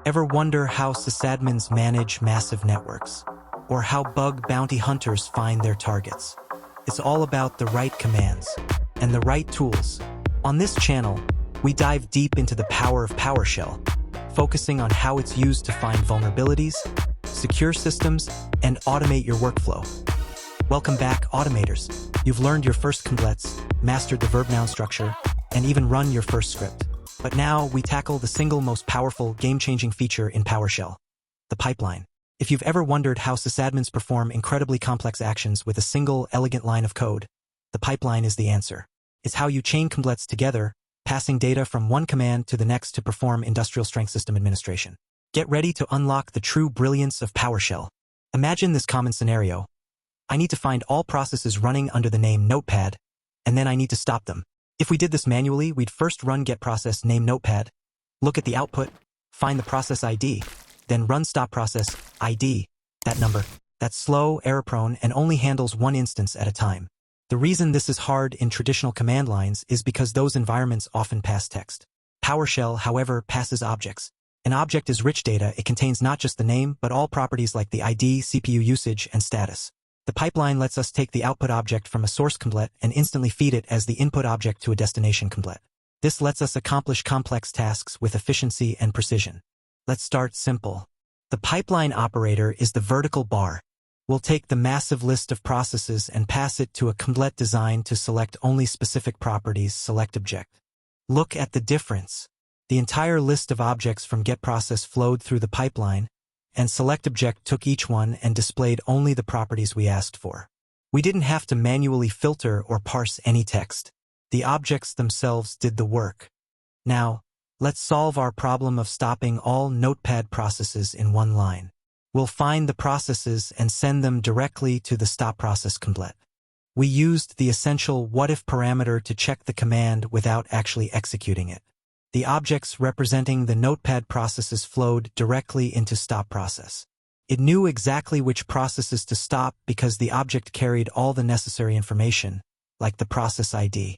Ever wonder how sysadmins manage massive networks? Or how bug bounty hunters find their targets? It's all about the right commands and the right tools. On this channel, we dive deep into the power of PowerShell, focusing on how it's used to find vulnerabilities, secure systems, and automate your workflow. Welcome back, automators. You've learned your first Cmdlets, mastered the verb-noun structure, and even run your first script. But now we tackle the single most powerful, game-changing feature in PowerShell, the pipeline. If you've ever wondered how sysadmins perform incredibly complex actions with a single, elegant line of code, the pipeline is the answer. It's how you chain Cmdlets together, passing data from one command to the next to perform industrial-strength system administration. Get ready to unlock the true brilliance of PowerShell. Imagine this common scenario. I need to find all processes running under the name Notepad, and then I need to stop them. If we did this manually, we'd first run getProcess name Notepad, look at the output, find the process ID, then run stopProcess ID, that number. That's slow, error-prone, and only handles one instance at a time. The reason this is hard in traditional command lines is because those environments often pass text. PowerShell, however, passes objects. An object is rich data. It contains not just the name, but all properties like the ID, CPU usage, and status. The pipeline lets us take the output object from a source Cmdlet and instantly feed it as the input object to a destination Cmdlet. This lets us accomplish complex tasks with efficiency and precision. Let's start simple. The pipeline operator is the vertical bar. We'll take the massive list of processes and pass it to a Cmdlet designed to select only specific properties, select object. Look at the difference. The entire list of objects from getProcess flowed through the pipeline, and select_object took each one and displayed only the properties we asked for. We didn't have to manually filter or parse any text. The objects themselves did the work. Now, let's solve our problem of stopping all Notepad processes in one line. We'll find the processes and send them directly to the stopProcess Cmdlet. We used the essential what-if parameter to check the command without actually executing it. The objects representing the Notepad processes flowed directly into stopProcess. It knew exactly which processes to stop because the object carried all the necessary information, like the process ID.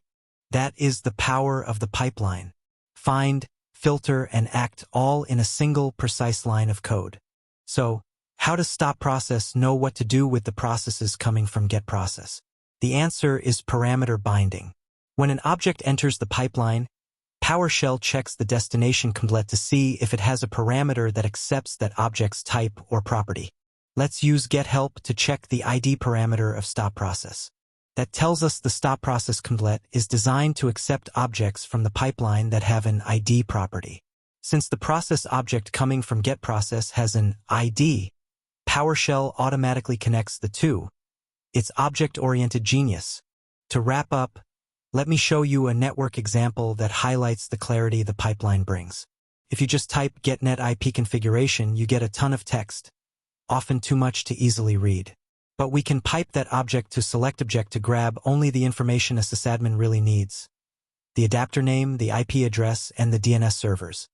That is the power of the pipeline. Find, filter, and act all in a single, precise line of code. So, how does stopProcess know what to do with the processes coming from getProcess? The answer is parameter binding. When an object enters the pipeline, PowerShell checks the destination Cmdlet to see if it has a parameter that accepts that object's type or property. Let's use getHelp to check the ID parameter of stopProcess. That tells us the stopProcess Cmdlet is designed to accept objects from the pipeline that have an ID property. Since the process object coming from getProcess has an ID, PowerShell automatically connects the two. It's object-oriented genius. To wrap up, let me show you a network example that highlights the clarity the pipeline brings. If you just type getnet IP configuration, you get a ton of text, often too much to easily read. But we can pipe that object to select_object to grab only the information a sysadmin really needs: the adapter name, the IP address, and the DNS servers.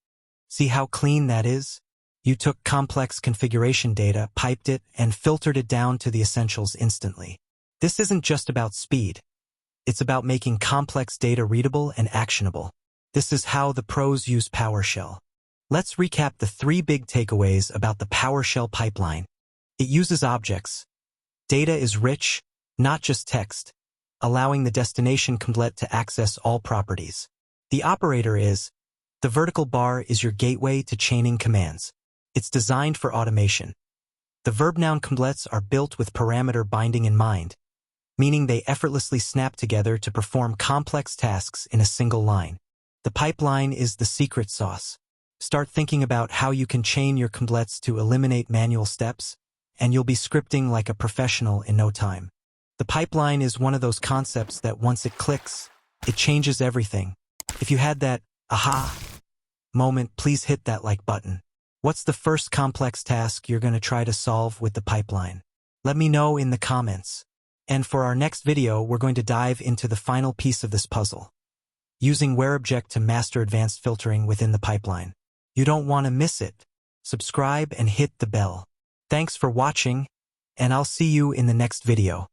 See how clean that is? You took complex configuration data, piped it, and filtered it down to the essentials instantly. This isn't just about speed. It's about making complex data readable and actionable. This is how the pros use PowerShell. Let's recap the 3 big takeaways about the PowerShell pipeline. It uses objects. Data is rich, not just text, allowing the destination Cmdlet to access all properties. The operator is, the vertical bar is your gateway to chaining commands. It's designed for automation. The verb-noun Cmdlets are built with parameter binding in mind, meaning they effortlessly snap together to perform complex tasks in a single line. The pipeline is the secret sauce. Start thinking about how you can chain your Cmdlets to eliminate manual steps, and you'll be scripting like a professional in no time. The pipeline is one of those concepts that once it clicks, it changes everything. If you had that aha moment, please hit that like button. What's the first complex task you're going to try to solve with the pipeline? Let me know in the comments. And for our next video, we're going to dive into the final piece of this puzzle, using where_object to master advanced filtering within the pipeline. You don't want to miss it. Subscribe and hit the bell. Thanks for watching, and I'll see you in the next video.